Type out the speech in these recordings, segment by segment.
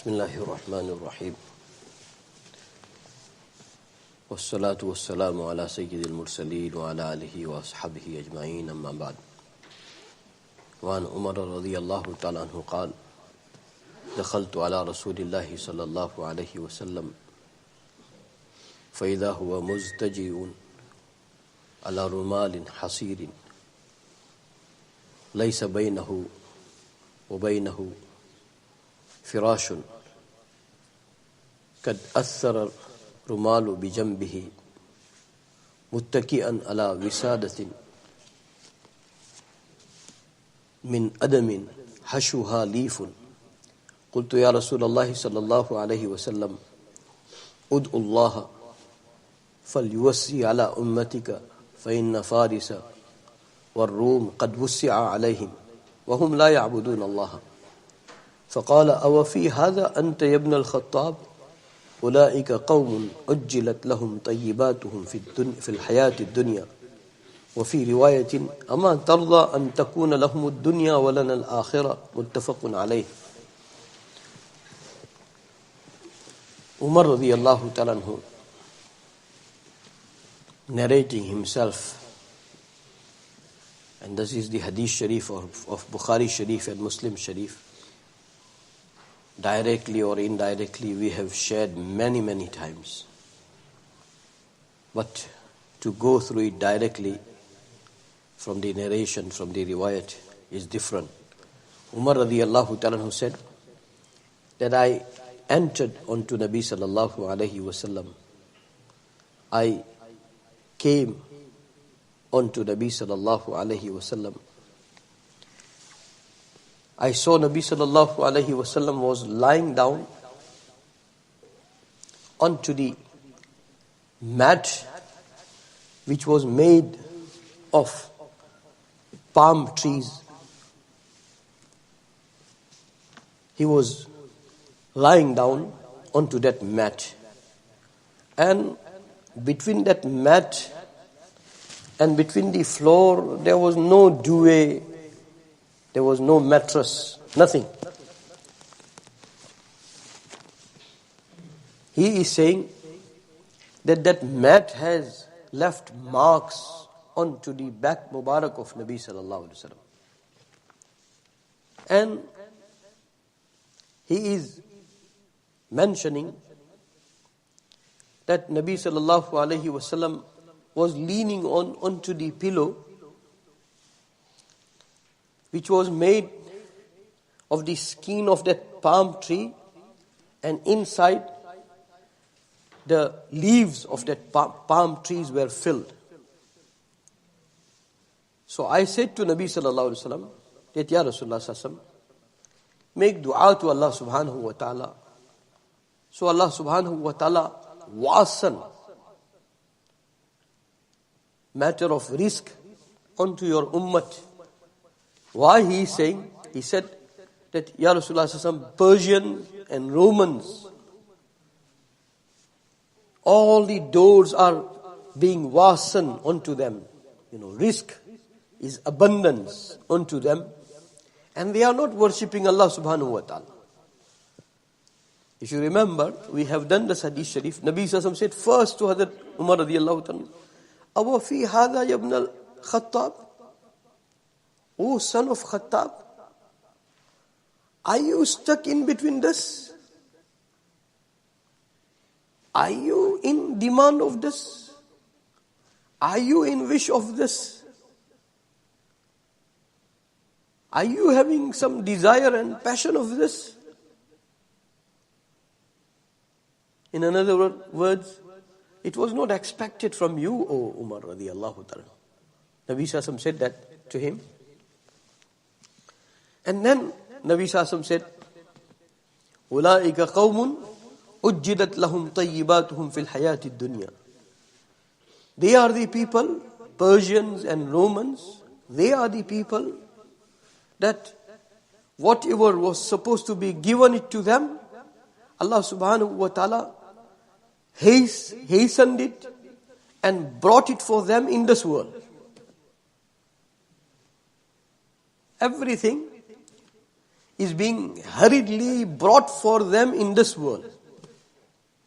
بسم الله الرحمن الرحيم والصلاة والسلام على سيد المرسلين وعلى آله وأصحابه أجمعين أما بعد وعن عمر رضي الله تعالى عنه قال دخلت على رسول الله صلى الله عليه وسلم فإذا هو مزتجئ على رمال حصير ليس بينه وبينه فراش قد أثر الرمال بجنبه متكئا على وسادة من أدم حشوها ليف قلت يا رسول الله صلى الله عليه وسلم ادعو الله فليوسع على أمتك فإن فارس والروم قد وسع عليهم وهم لا يعبدون الله فقال أو في هذا أنت يا ابن الخطاب أولئك قوم أجلت لهم طيباتهم في الحياة الدنيا وفي رواية أما ترضى أن تكون لهم الدنيا ولنا الآخرة متفق عليه. Umar radiallahu ta'ala anhu, narrating himself, and this is the Hadith Sharif of Bukhari Sharif and Muslim Sharif. Directly or indirectly we have shared many times. But to go through it directly from the narration, from the riwayat is different. Umar radiallahu ta'ala anhu said that I entered onto Nabi sallallahu alayhi wasallam. I came onto Nabi sallallahu alayhi wasallam. I saw Nabi sallallahu alayhi wasallam was lying down onto the mat which was made of palm trees. He was lying down onto that mat, and between that mat and between the floor there was no duvet, there was no mattress, nothing. He is saying that that mat has left marks onto the back Mubarak of Nabi sallallahu alaihi wasallam, and he is mentioning that Nabi sallallahu alaihi wasallam was leaning onto the pillow which was made of the skin of that palm tree, and inside the leaves of that palm trees were filled. So I said to Nabi sallallahu alaihi wasallam that Ya Rasulullah sallallahu alaihi wasallam, make dua to Allah subhanahu wa ta'ala, so Allah subhanahu wa ta'ala wasan matter of risk onto your ummat. Why he is saying? He said that Ya Rasulullah sallallahu alaihi wasallam, Persians and Romans, all the doors are being wasan onto them. Risk is abundance onto them, and they are not worshipping Allah subhanahu wa ta'ala. If you remember, we have done the Hadith Sharif. Nabi sallallahu alaihi wasallam said first to Hazrat Umar radiallahu ta'ala, Awa fi hadha ya ibn al-Khattab, O son of Khattab, are you stuck in between this? Are you in demand of this? Are you in wish of this? Are you having some desire and passion of this? In another words, it was not expected from you, O Umar radiallahu ta'ala. Nabi sallallahu alaihi wasallam said that to him. And then Nabi sallallahu alaihi wasallam said, أُولَٰئِكَ قَوْمٌ أُجِّدَتْ لَهُمْ طَيِّبَاتُهُمْ فِي الْحَيَاةِ الدُّنْيَا. They are the people, Persians and Romans, they are the people that whatever was supposed to be given it to them, Allah subhanahu wa ta'ala hastened it and brought it for them in this world. Everything is being hurriedly brought for them in this world.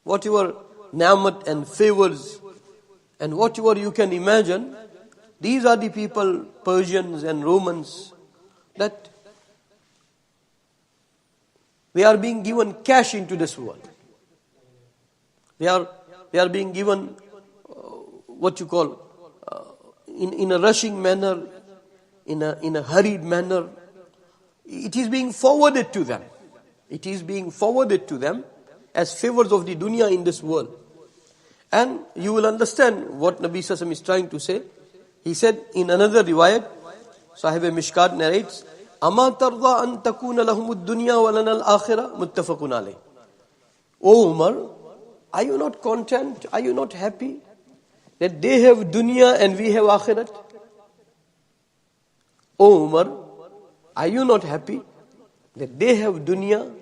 Whatever ni'mat and favors and whatever you can imagine, these are the people, Persians and Romans, that they are being given cash into this world. They are being given in a rushing manner, in a hurried manner. It is being forwarded to them. It is being forwarded to them as favors of the dunya in this world. And you will understand what Nabi Sallallahu is trying to say. He said in another riwayat, Sahib Mishkat narrates, "Ama tarda an takuna lahum ad-dunya wa lana al-akhirah muttafaqun alayh." O Umar, are you not content? Are you not happy that they have dunya and we have akhirat? O Umar, are you not happy that they have dunya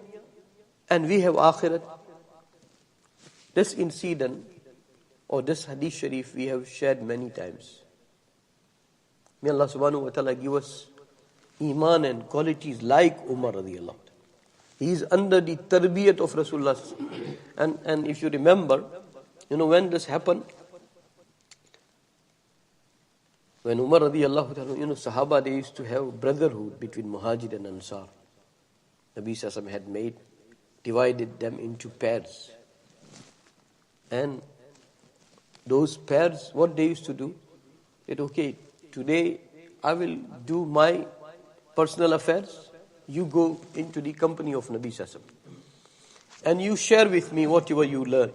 and we have akhirat? This incident or this hadith sharif we have shared many times. May Allah subhanahu wa ta'ala give us iman and qualities like Umar radiallahu. He is under the tarbiyat of Rasulullah. And if you remember, when this happened, when Umar radiallahu ta'ala, Sahaba, they used to have brotherhood between Muhajir and Ansar. Nabi Sallallahu had divided them into pairs. And those pairs, what they used to do, that okay, today I will do my personal affairs, you go into the company of Nabi Sallallahu and you share with me whatever you learn.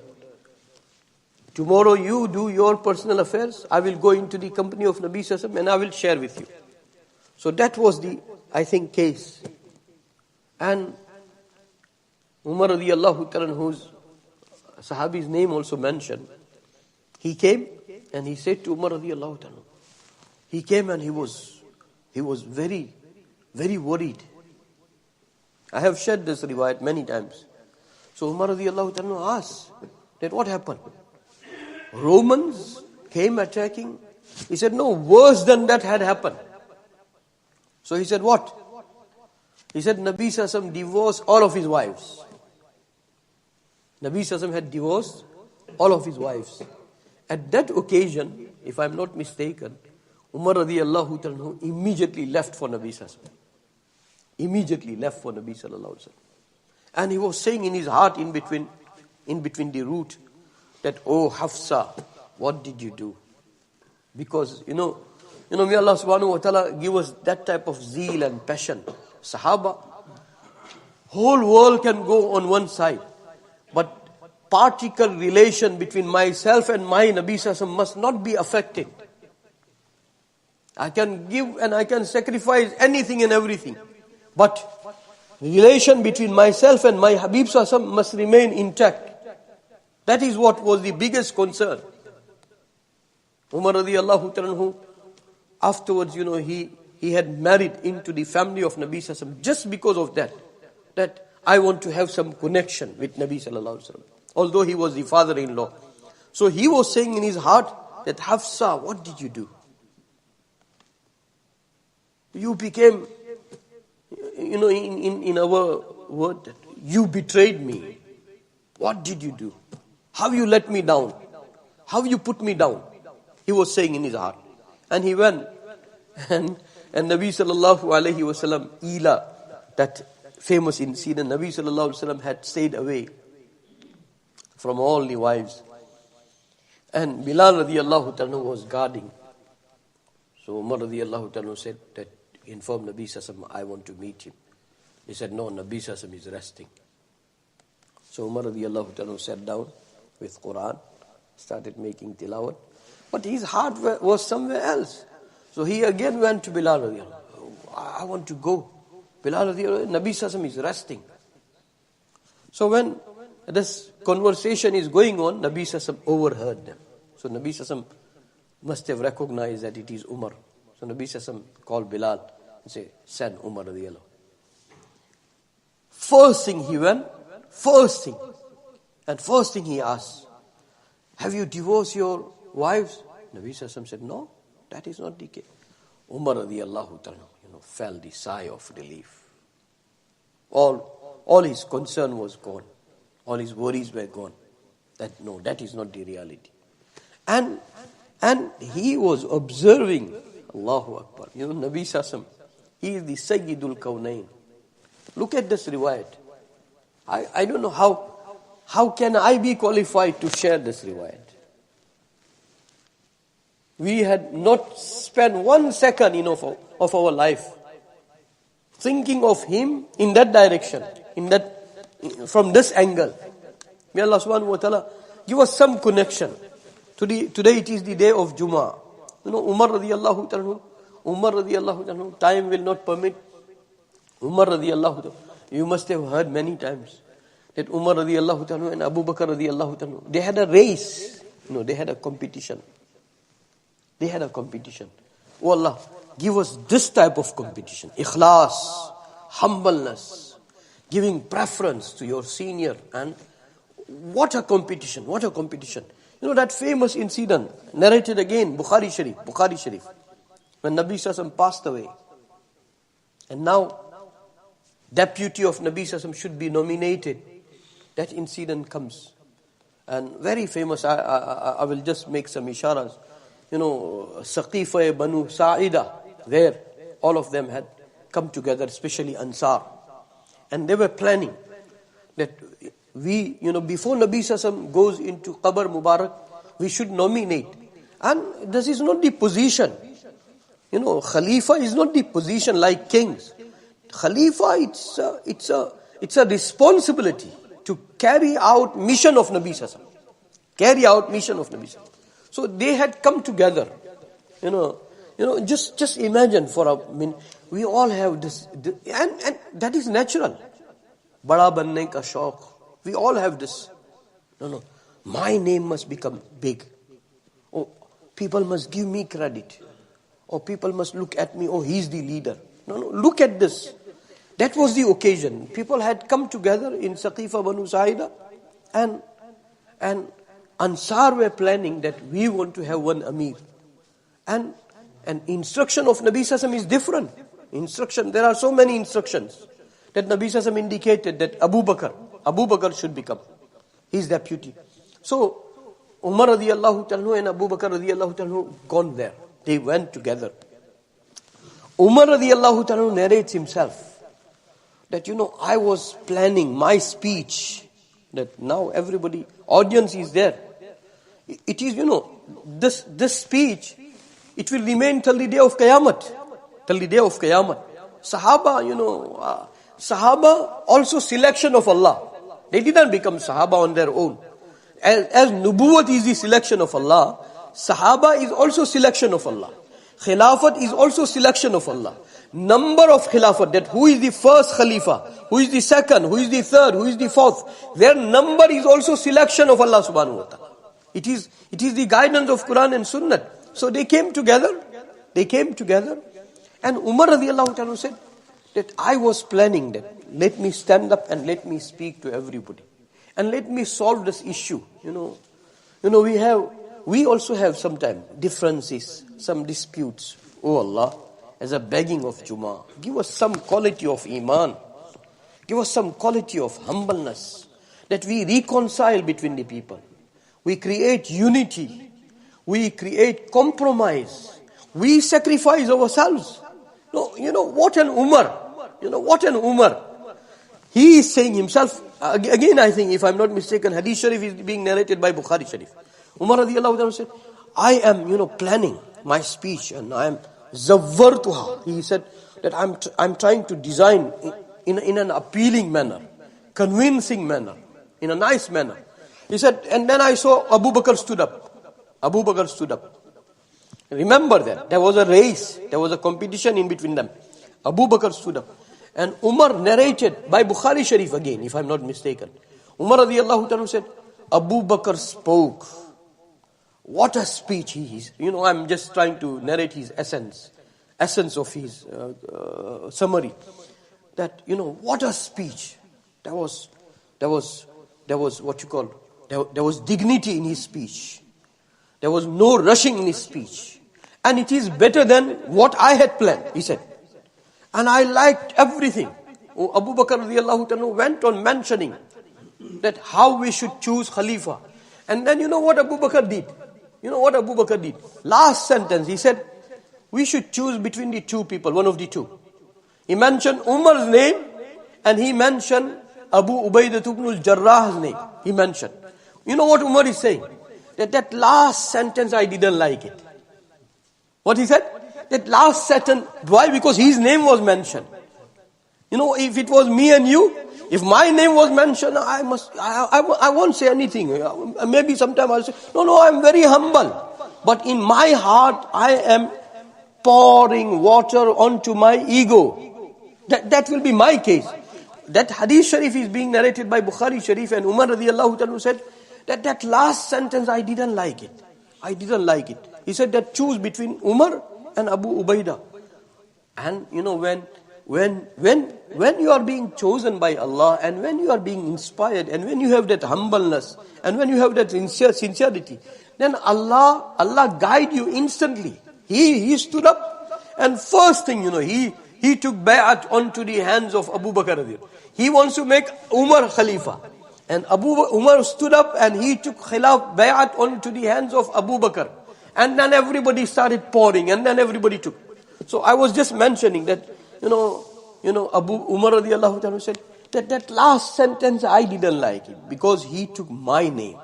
Tomorrow you do your personal affairs, I will go into the company of Nabi Sallallahu and I will share with you. So that was the, I think, case. And Umar radiallahu ta'ala, whose Sahabi's name also mentioned, he came and he said to Umar radiallahu ta'ala, he came and he was very, very worried. I have shared this riwayat many times. So Umar radiallahu ta'ala asked that what happened? Romans came attacking. He said, no, worse than that had happened. So he said, what? He said, Nabi Sallallahu divorced all of his wives. Nabi Sallallahu had divorced all of his wives. At that occasion, if I am not mistaken, Umar radiallahu ta'ala immediately left for Nabi Sallallahu. Immediately left for Nabi Sallallahu. And he was saying in his heart, in between the route, that, oh Hafsa, what did you do? Because, may Allah subhanahu wa ta'ala give us that type of zeal and passion. Sahaba, whole world can go on one side, but particle relation between myself and my Nabi Sallallahu must not be affected. I can give and I can sacrifice anything and everything, but relation between myself and my Habib Sallallahu must remain intact. That is what was the biggest concern. Umar radiallahu ta'ala, afterwards, he had married into the family of Nabi Sallallahu just because of that I want to have some connection with Nabi Sallallahu, although he was the father-in-law. So he was saying in his heart that, Hafsa, what did you do? You became, in our word, that you betrayed me. What did you do? How you let me down? How you put me down? He was saying in his heart. And he went and Nabi Sallallahu Alaihi Wasallam, Ila, that famous incident, Nabi Sallallahu Alaihi Wasallam had stayed away from all the wives. And Bilal radiallahu ta'ala was guarding. So Umar radiallahu ta'ala said that, inform Nabi Sallallahu, I want to meet him. He said, no, Nabi Sallallahu is resting. So Umar radiallahu ta'ala sat down with Quran, started making tilawat. But his heart was somewhere else. So he again went to Bilal radiallahu. I want to go. Bilal radiallahu, Nabi Sallallahu is resting. So when this conversation is going on, Nabi Sallallahu overheard them. So Nabi Sallallahu must have recognized that it is Umar. So Nabi Sallallahu called Bilal and said, send Umar radiallahu. First thing he went, first thing he asked, have you divorced your wives? Nabi Sallallahu said, no, that is not the case. Umar radiallahu ta'ala, felt the sigh of relief. All his concern was gone. All his worries were gone. That is not the reality. And he was observing, Allahu Akbar. Nabi Sassam, he is the Sayyidul Kawnain. Look at this riwayat. I don't know how can I be qualified to share this riwayat. We had not spent 1 second of our life thinking of him in that direction, from this angle. May Allah subhanahu wa ta'ala give us some connection. Today it is the day of Jummah. Umar radiyallahu ta'ala, time will not permit. Umar radiyallahu ta'ala, you must have heard many times that Umar radiyallahu ta'ala and Abu Bakr radiyallahu ta'ala, they had a race. They had a competition. Oh Allah, give us this type of competition. Ikhlas, humbleness, giving preference to your senior. And what a competition. That famous incident, narrated again, Bukhari Sharif. When Nabi Sassam passed away. And now, deputy of Nabi Sassam should be nominated. That incident comes. And very famous, I will just make some isharas. Saqifa Banu Sa'ida, there all of them had come together, especially Ansar. And they were planning that before Nabi Sassam goes into Qabr Mubarak, we should nominate. And this is not the position. Khalifa is not the position like kings. Khalifa, it's a responsibility to carry out mission of Nabi Sassam. So they had come together. Just imagine for a minute. We all have this, and that is natural. Bada banne ka shauk. We all have this. No. My name must become big. Oh, people must give me credit. Or people must look at me. Oh, he's the leader. No. Look at this. That was the occasion. People had come together in Saqifa Banu Sa'ida, and Ansar were planning that we want to have one Amir. And instruction of Nabi Sassam is different. There are so many instructions that Nabi Sassam indicated that Abu Bakr should become his deputy. So Umar radiyallahu ta'ala and Abu Bakr radiyallahu ta'ala gone there. They went together. Umar radiyallahu ta'ala narrates himself that I was planning my speech, that now everybody, audience is there. It is, this speech, it will remain till the day of Qiyamah. Sahaba also selection of Allah. They didn't become Sahaba on their own. As Nubuwwat is the selection of Allah, Sahaba is also selection of Allah. Khilafat is also selection of Allah. Number of Khilafat, that who is the first Khalifa, who is the second, who is the third, who is the fourth, their number is also selection of Allah subhanahu wa ta'ala. It is the guidance of Quran and Sunnah. So they came together, and Umar radiyallahu ta'ala said that I was planning that let me stand up and let me speak to everybody. And let me solve this issue. We also have sometimes differences, some disputes. Oh Allah, as a begging of Jummah, give us some quality of Iman. Give us some quality of humbleness, that we reconcile between the people. We create unity. We create compromise. We sacrifice ourselves. No, what an Umar. He is saying himself, again I think, if I'm not mistaken, Hadith Sharif is being narrated by Bukhari Sharif. Umar radiyallahu anhu said, I am, planning my speech and I am zawwartuha. He said that I'm trying to design in an appealing manner, convincing manner, in a nice manner. He said, and then I saw Abu Bakr stood up. Remember that. There was a race. There was a competition in between them. Abu Bakr stood up. And Umar narrated by Bukhari Sharif again, if I'm not mistaken. Umar radiyallahu ta'ala said, Abu Bakr spoke. What a speech he is. I'm just trying to narrate his essence of his summary. That, what a speech. There was what you call, there was dignity in his speech. There was no rushing in his speech. And it is better than what I had planned, he said. And I liked everything. Abu Bakr radiallahu anhu went on mentioning that how we should choose Khalifa. And then you know what Abu Bakr did? You know what Abu Bakr did? Last sentence, he said, we should choose between the two people, one of the two. He mentioned Umar's name and he mentioned Abu Ubaidah ibn al-Jarrah's name. He mentioned. You know what Umar is saying? That last sentence, I didn't like it. What he said? That last sentence, why? Because his name was mentioned. You know, if it was me and you, if my name was mentioned, I won't say anything. Maybe sometime I'll say, no, I'm very humble. But in my heart, I am pouring water onto my ego. That will be my case. That hadith sharif is being narrated by Bukhari Sharif, and Umar radiallahu anhu said that last sentence, I didn't like it. I didn't like it. He said that choose between Umar and Abu Ubaidah. And you know, when you are being chosen by Allah, and when you are being inspired, and when you have that humbleness, and when you have that sincerity, then Allah guide you instantly. He stood up, and first thing, you know, he took bay'at onto the hands of Abu Bakr. He wants to make Umar Khalifa. And Umar stood up and he took bay'at onto the hands of Abu Bakr. And then everybody started pouring, and then everybody took. So I was just mentioning that, you know, Abu Umar radiallahu anhu said that last sentence, I didn't like it because he took my name.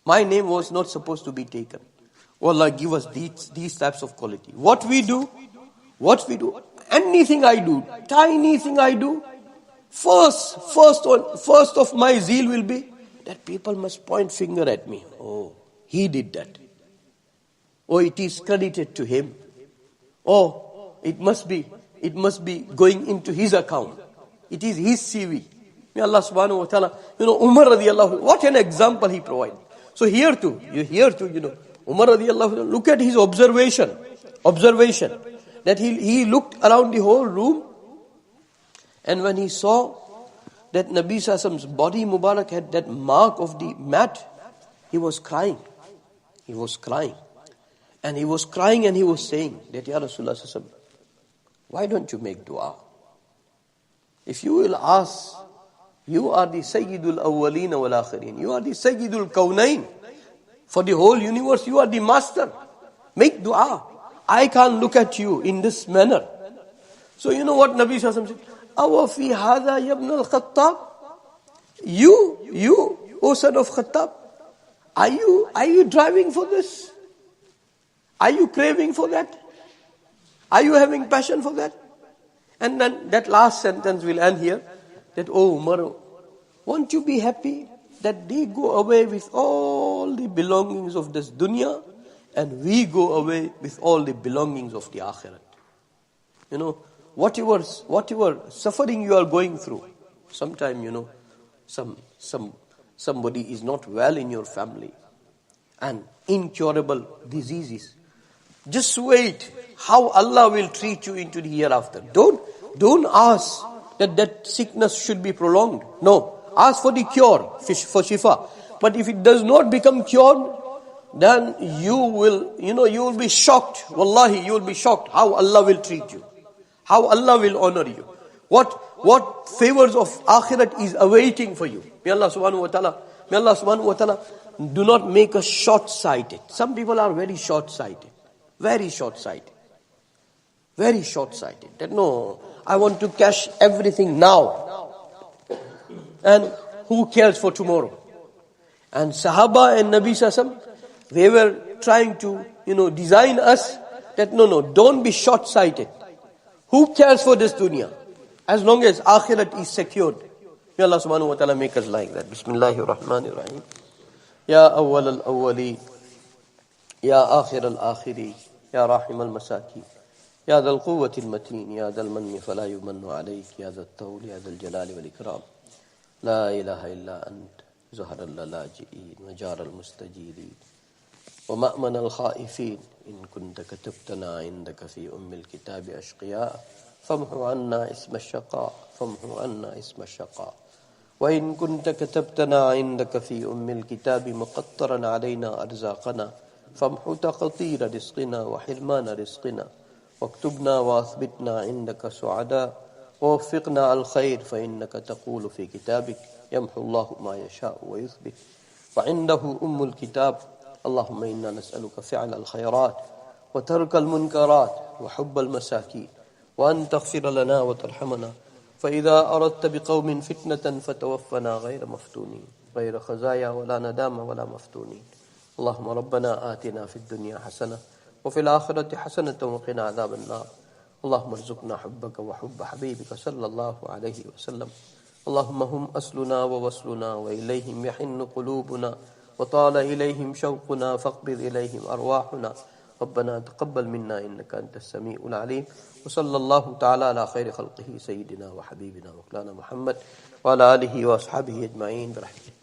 My name was not supposed to be taken. Allah give us these types of quality. What we do, anything I do, tiny thing I do, first of my zeal will be that people must point finger at me. Oh, he did that. Oh, it is credited to him. Oh, it must be going into his account. It is his CV. May Allah subhanahu wa ta'ala, Umar radiallahu, what an example he provided. So here too, Umar radiallahu, look at his observation, that he looked around the whole room, and when he saw that Nabi Sassam's body Mubarak had that mark of the mat, he was crying. And he was crying and he was saying that, Ya Rasulullah Sassam, why don't you make dua? If you will ask, you are the Sayyidul Awwaleen wal Akhirin. You are the Sayyidul Kawnain. For the whole universe, you are the master. Make dua. I can't look at you in this manner. So you know what Nabi Sallallahu Alaihi Wasallam said? Awa fi hadha yabna al-Khattab? You, O son of Khattab, are you driving for this? Are you craving for that? Are you having passion for that? And then that last sentence will end here. That, oh Umar, won't you be happy that they go away with all the belongings of this dunya, and we go away with all the belongings of the akhirat. You know, whatever suffering you are going through, sometime, somebody is not well in your family, and incurable diseases. Just wait how Allah will treat you into the hereafter. Don't ask that sickness should be prolonged. No. Ask for the cure, for shifa. But if it does not become cured, then you will be shocked. Wallahi, you will be shocked how Allah will treat you. How Allah will honor you. What favors of akhirat is awaiting for you. May Allah subhanahu wa ta'ala do not make us short-sighted. Some people are very short-sighted. Very short-sighted. Very short-sighted. That no, I want to cash everything now. And who cares for tomorrow? And Sahaba and Nabi Sassam, they were trying to, design us that no, don't be short-sighted. Who cares for this dunya? As long as akhirat is secured. May Allah subhanahu wa ta'ala make us like that. Bismillahir Rahmanir Rahim. Ya awwal al-awwali, ya akhir al-akhiri, ya rahim al-masaki, ya dhal quwwati al-mateen, ya dhal manni fala yumannu alayk, ya dhal tawli, ya dhal jalali wal ikram. لا إله إلا أنت زهر اللاجئين وجار المستجيرين ومأمن الخائفين إن كنت كتبتنا عندك في الكتاب أشقياء فامحو عنا اسم الشقاء وإن كنت كتبتنا عندك في الكتاب مقطرا علينا أرزاقنا فامحو تقطير رزقنا وحرمان رزقنا واكتبنا وأثبتنا عندك سعداء ووفقنا على الخير فإنك تقول في كتابك يمحو الله ما يشاء ويثبت وعنده الكتاب. اللهم إنا نسألك فعل الخيرات وترك المنكرات وحب المساكين وأن تغفر لنا وترحمنا، فإذا أردت بقوم فتنة فتوفنا غير مفتونين، غير خزايا ولا ندامة ولا مفتونين. اللهم ربنا آتنا في الدنيا حسنة وفي الآخرة حسنة وقنا عذاب النار. اللهم ارزقنا حبك وحب حبيبك صلى الله عليه وسلم. اللهم هم أصلنا ووصلنا وإليهم يحن قلوبنا وطال إليهم شوقنا فاقبض إليهم أرواحنا. ربنا تقبل منا إنك أنت السميع العليم. وصلى الله تعالى على خير خلقه سيدنا وحبيبنا مولانا محمد وعلى آله وأصحابه أجمعين برحمته.